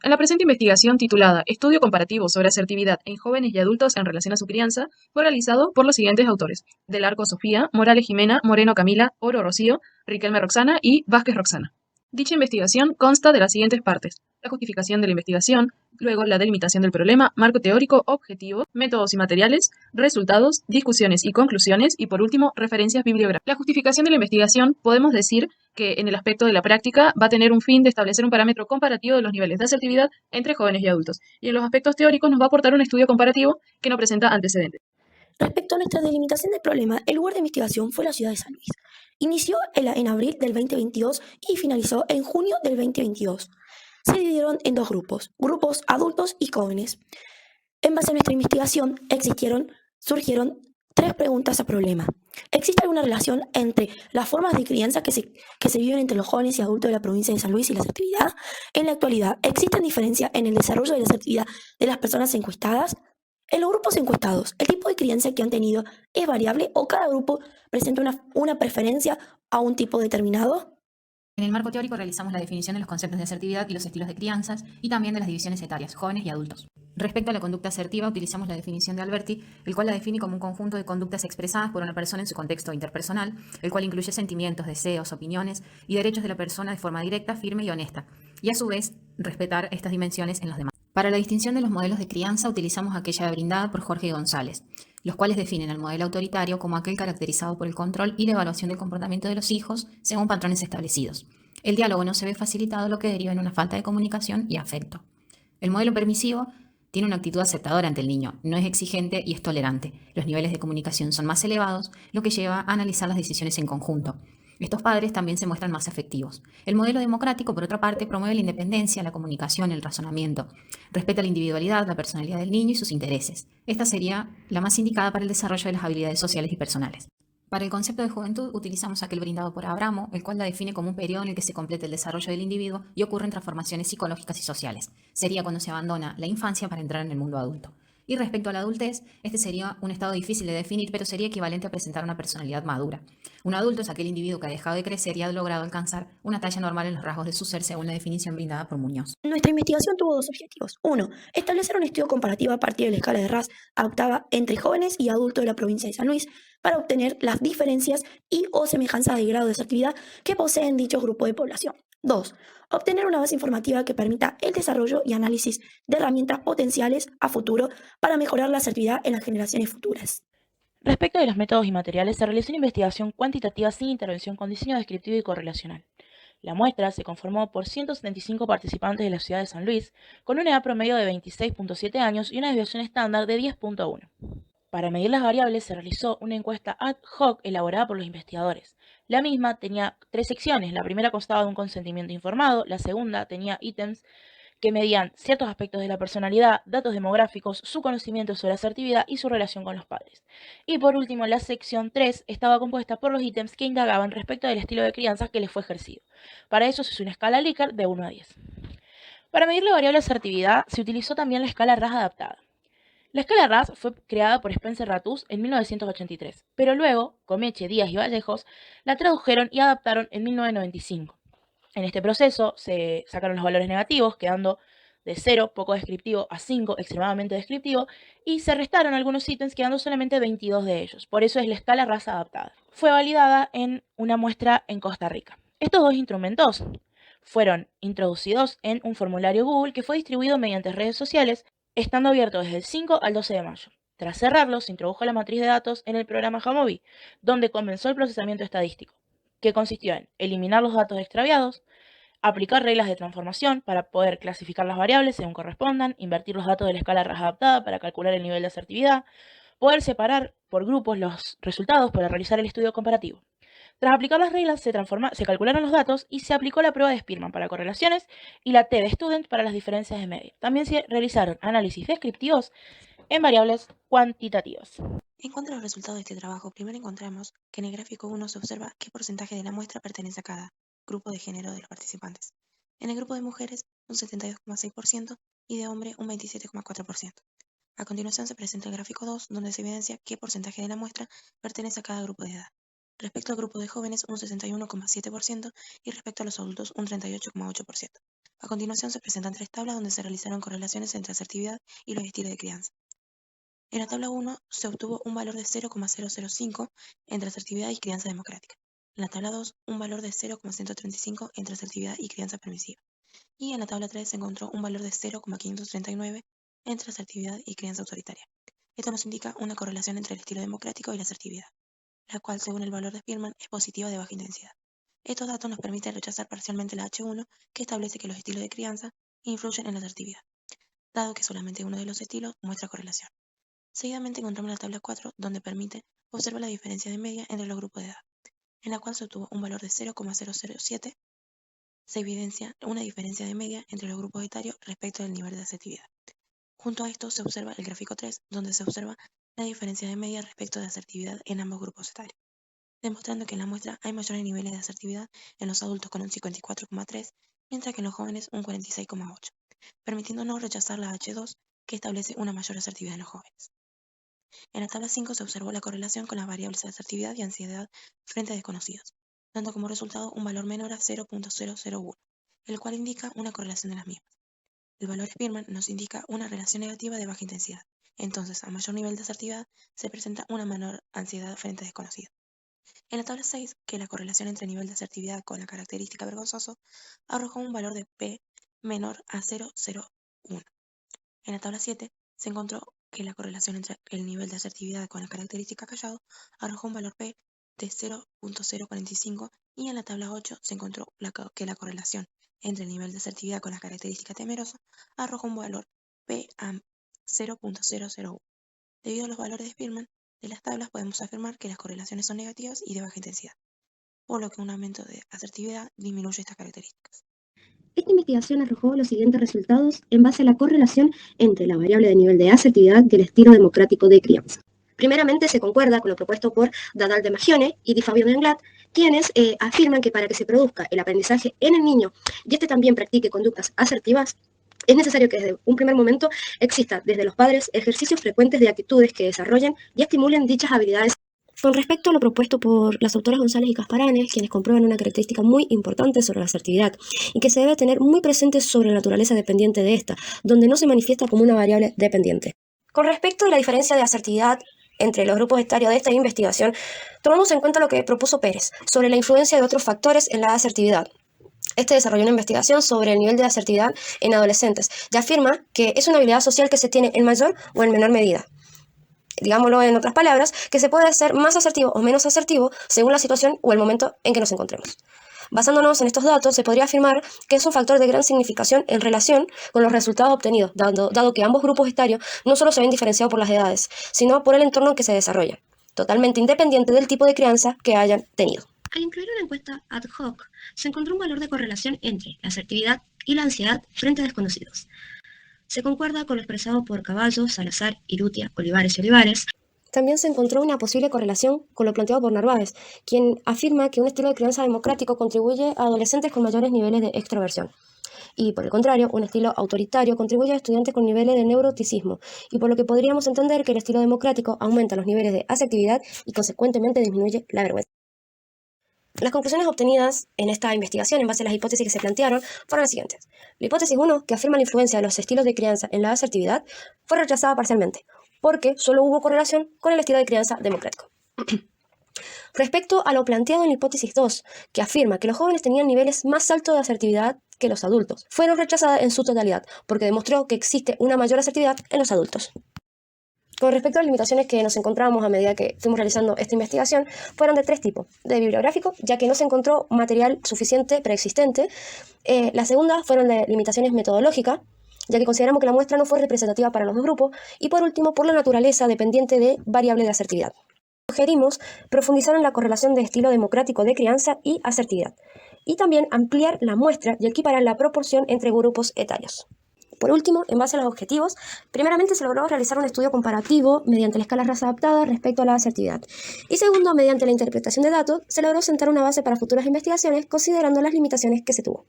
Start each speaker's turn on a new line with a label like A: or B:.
A: En la presente investigación titulada Estudio comparativo sobre asertividad en jóvenes y adultos en relación a su crianza, fue realizado por los siguientes autores: Del Arco Sofía, Morales Jimena, Moreno Camila, Oro Rocío, Riquelme Roxana y Vázquez Roxana. Dicha investigación consta de las siguientes partes: la justificación de la investigación, luego la delimitación del problema, marco teórico, objetivo, métodos y materiales, resultados, discusiones y conclusiones, y por último, referencias bibliográficas. La justificación de la investigación podemos decir que en el aspecto de la práctica va a tener un fin de establecer un parámetro comparativo de los niveles de asertividad entre jóvenes y adultos, y en los aspectos teóricos nos va a aportar un estudio comparativo que no presenta antecedentes.
B: Respecto a nuestra delimitación del problema, el lugar de investigación fue la ciudad de San Luis. Inició en abril del 2022 y finalizó en junio del 2022. Se dividieron en dos grupos adultos y jóvenes. En base a nuestra investigación, surgieron tres preguntas a problema. ¿Existe alguna relación entre las formas de crianza que se viven entre los jóvenes y adultos de la provincia de San Luis y la asertividad? En la actualidad, ¿existen diferencias en el desarrollo de la asertividad de las personas encuestadas? En los grupos encuestados, ¿el tipo de crianza que han tenido es variable o cada grupo presenta una preferencia a un tipo determinado?
C: En el marco teórico realizamos la definición de los conceptos de asertividad y los estilos de crianzas y también de las divisiones etarias, jóvenes y adultos. Respecto a la conducta asertiva, utilizamos la definición de Alberti, el cual la define como un conjunto de conductas expresadas por una persona en su contexto interpersonal, el cual incluye sentimientos, deseos, opiniones y derechos de la persona de forma directa, firme y honesta, y a su vez respetar estas dimensiones en los demás. Para la distinción de los modelos de crianza utilizamos aquella brindada por Jorge González, los cuales definen al modelo autoritario como aquel caracterizado por el control y la evaluación del comportamiento de los hijos según patrones establecidos. El diálogo no se ve facilitado, lo que deriva en una falta de comunicación y afecto. El modelo permisivo tiene una actitud aceptadora ante el niño, no es exigente y es tolerante. Los niveles de comunicación son más elevados, lo que lleva a analizar las decisiones en conjunto. Estos padres también se muestran más afectivos. El modelo democrático, por otra parte, promueve la independencia, la comunicación, el razonamiento. Respeta la individualidad, la personalidad del niño y sus intereses. Esta sería la más indicada para el desarrollo de las habilidades sociales y personales. Para el concepto de juventud utilizamos aquel brindado por Abramo, el cual la define como un periodo en el que se completa el desarrollo del individuo y ocurren transformaciones psicológicas y sociales. Sería cuando se abandona la infancia para entrar en el mundo adulto. Y respecto a la adultez, este sería un estado difícil de definir, pero sería equivalente a presentar una personalidad madura. Un adulto es aquel individuo que ha dejado de crecer y ha logrado alcanzar una talla normal en los rasgos de su ser según la definición brindada por Muñoz.
B: Nuestra investigación tuvo dos objetivos. Uno, establecer un estudio comparativo a partir de la escala de RAS adaptada entre jóvenes y adultos de la provincia de San Luis para obtener las diferencias y o semejanzas de grado de asertividad que poseen dicho grupo de población. Dos, obtener una base informativa que permita el desarrollo y análisis de herramientas potenciales a futuro para mejorar la asertividad en las generaciones futuras. Respecto de los métodos y materiales, se realizó una investigación cuantitativa sin intervención con diseño descriptivo y correlacional. La muestra se conformó por 175 participantes de la ciudad de San Luis, con una edad promedio de 26.7 años y una desviación estándar de 10.1. Para medir las variables se realizó una encuesta ad hoc elaborada por los investigadores. La misma tenía tres secciones. La primera constaba de un consentimiento informado, la segunda tenía ítems que medían ciertos aspectos de la personalidad, datos demográficos, su conocimiento sobre asertividad y su relación con los padres. Y por último, la sección 3 estaba compuesta por los ítems que indagaban respecto del estilo de crianza que les fue ejercido. Para eso se usó una escala Likert de 1 a 10. Para medir la variable asertividad se utilizó también la escala RAS adaptada. La escala RAS fue creada por Spencer Ratus en 1983, pero luego Comeche, Díaz y Vallejos la tradujeron y adaptaron en 1995. En este proceso se sacaron los valores negativos, quedando de 0, poco descriptivo, a 5, extremadamente descriptivo, y se restaron algunos ítems, quedando solamente 22 de ellos. Por eso es la escala RAS adaptada. Fue validada en una muestra en Costa Rica. Estos dos instrumentos fueron introducidos en un formulario Google que fue distribuido mediante redes sociales, estando abierto desde el 5 al 12 de mayo. Tras cerrarlo, se introdujo la matriz de datos en el programa Jamovi, donde comenzó el procesamiento estadístico, que consistió en eliminar los datos extraviados, aplicar reglas de transformación para poder clasificar las variables según correspondan, invertir los datos de la escala RAS adaptada para calcular el nivel de asertividad, poder separar por grupos los resultados para realizar el estudio comparativo. Tras aplicar las reglas, se calcularon los datos y se aplicó la prueba de Spearman para correlaciones y la T de Student para las diferencias de media. También se realizaron análisis descriptivos en variables cuantitativas.
D: En cuanto a los resultados de este trabajo, primero encontramos que en el gráfico 1 se observa qué porcentaje de la muestra pertenece a cada grupo de género de los participantes. En el grupo de mujeres, un 72,6% y de hombre, un 27,4%. A continuación se presenta el gráfico 2, donde se evidencia qué porcentaje de la muestra pertenece a cada grupo de edad. Respecto al grupo de jóvenes, un 61,7% y respecto a los adultos, un 38,8%. A continuación se presentan 3 tablas donde se realizaron correlaciones entre asertividad y los estilos de crianza. En la tabla 1 se obtuvo un valor de 0,005 entre asertividad y crianza democrática. En la tabla 2, un valor de 0,135 entre asertividad y crianza permisiva. Y en la tabla 3 se encontró un valor de 0,539 entre asertividad y crianza autoritaria. Esto nos indica una correlación entre el estilo democrático y la asertividad, la cual, según el valor de Spearman, es positiva de baja intensidad. Estos datos nos permiten rechazar parcialmente la H1, que establece que los estilos de crianza influyen en la asertividad, dado que solamente uno de los estilos muestra correlación. Seguidamente encontramos la tabla 4, donde permite observar la diferencia de media entre los grupos de edad, en la cual se obtuvo un valor de 0,007. Se evidencia una diferencia de media entre los grupos etarios respecto del nivel de asertividad. Junto a esto se observa el gráfico 3, donde se observa la diferencia de media respecto de asertividad en ambos grupos etarios, demostrando que en la muestra hay mayores niveles de asertividad en los adultos con un 54,3, mientras que en los jóvenes un 46,8, permitiéndonos rechazar la H2, que establece una mayor asertividad en los jóvenes. En la tabla 5 se observó la correlación con las variables de asertividad y ansiedad frente a desconocidos, dando como resultado un valor menor a 0,001, el cual indica una correlación de las mismas. El valor Spearman nos indica una relación negativa de baja intensidad, entonces a mayor nivel de asertividad se presenta una menor ansiedad frente a desconocidos. En la tabla 6, que es la correlación entre nivel de asertividad con la característica vergonzoso, arrojó un valor de P menor a 0,01. En la tabla 7 se encontró que la correlación entre el nivel de asertividad con la característica callado arrojó un valor P de 0,045, y en la tabla 8 se encontró que la correlación entre el nivel de asertividad con la característica temerosa arrojó un valor P a 0,001. Debido a los valores de Spearman de las tablas, podemos afirmar que las correlaciones son negativas y de baja intensidad, por lo que un aumento de asertividad disminuye estas características.
E: Esta investigación arrojó los siguientes resultados en base a la correlación entre la variable de nivel de asertividad y el estilo democrático de crianza. Primeramente, se concuerda con lo propuesto por Dadal de Magione y Di Fabio de Anglad, quienes afirman que para que se produzca el aprendizaje en el niño y este también practique conductas asertivas, es necesario que desde un primer momento exista desde los padres ejercicios frecuentes de actitudes que desarrollen y estimulen dichas habilidades. Con respecto a lo propuesto por las autoras González y Casparanes, quienes comprueban una característica muy importante sobre la asertividad y que se debe tener muy presente sobre la naturaleza dependiente de esta, donde no se manifiesta como una variable dependiente. Con respecto a la diferencia de asertividad entre los grupos etarios de esta investigación, tomamos en cuenta lo que propuso Pérez sobre la influencia de otros factores en la asertividad. Este desarrolló una investigación sobre el nivel de asertividad en adolescentes y afirma que es una habilidad social que se tiene en mayor o en menor medida. Digámoslo en otras palabras, que se puede ser más asertivo o menos asertivo según la situación o el momento en que nos encontremos. Basándonos en estos datos, se podría afirmar que es un factor de gran significación en relación con los resultados obtenidos, dado que ambos grupos etarios no solo se ven diferenciados por las edades, sino por el entorno en que se desarrollan, totalmente independiente del tipo de crianza que hayan tenido. Al incluir una encuesta ad hoc, se encontró un valor de correlación entre la asertividad y la ansiedad frente a desconocidos. Se concuerda con lo expresado por Caballo, Salazar, Irutia, Olivares y Olivares. También se encontró una posible correlación con lo planteado por Narváez, quien afirma que un estilo de crianza democrático contribuye a adolescentes con mayores niveles de extroversión. Y por el contrario, un estilo autoritario contribuye a estudiantes con niveles de neuroticismo, y por lo que podríamos entender que el estilo democrático aumenta los niveles de asertividad y consecuentemente disminuye la vergüenza. Las conclusiones obtenidas en esta investigación en base a las hipótesis que se plantearon fueron las siguientes. La hipótesis 1, que afirma la influencia de los estilos de crianza en la asertividad, fue rechazada parcialmente, porque solo hubo correlación con el estilo de crianza democrático. Respecto a lo planteado en la hipótesis 2, que afirma que los jóvenes tenían niveles más altos de asertividad que los adultos, fueron rechazadas en su totalidad, porque demostró que existe una mayor asertividad en los adultos. Con respecto a las limitaciones que nos encontramos a medida que fuimos realizando esta investigación, fueron de 3 tipos. De bibliográfico, ya que no se encontró material suficiente preexistente. La segunda fueron de limitaciones metodológicas, ya que consideramos que la muestra no fue representativa para los dos grupos. Y por último, por la naturaleza dependiente de variables de asertividad. Sugerimos profundizar en la correlación de estilo democrático de crianza y asertividad, y también ampliar la muestra y equiparar la proporción entre grupos etarios. Por último, en base a los objetivos, primeramente se logró realizar un estudio comparativo mediante la escala raza adaptada respecto a la asertividad. Y segundo, mediante la interpretación de datos, se logró sentar una base para futuras investigaciones considerando las limitaciones que se tuvo.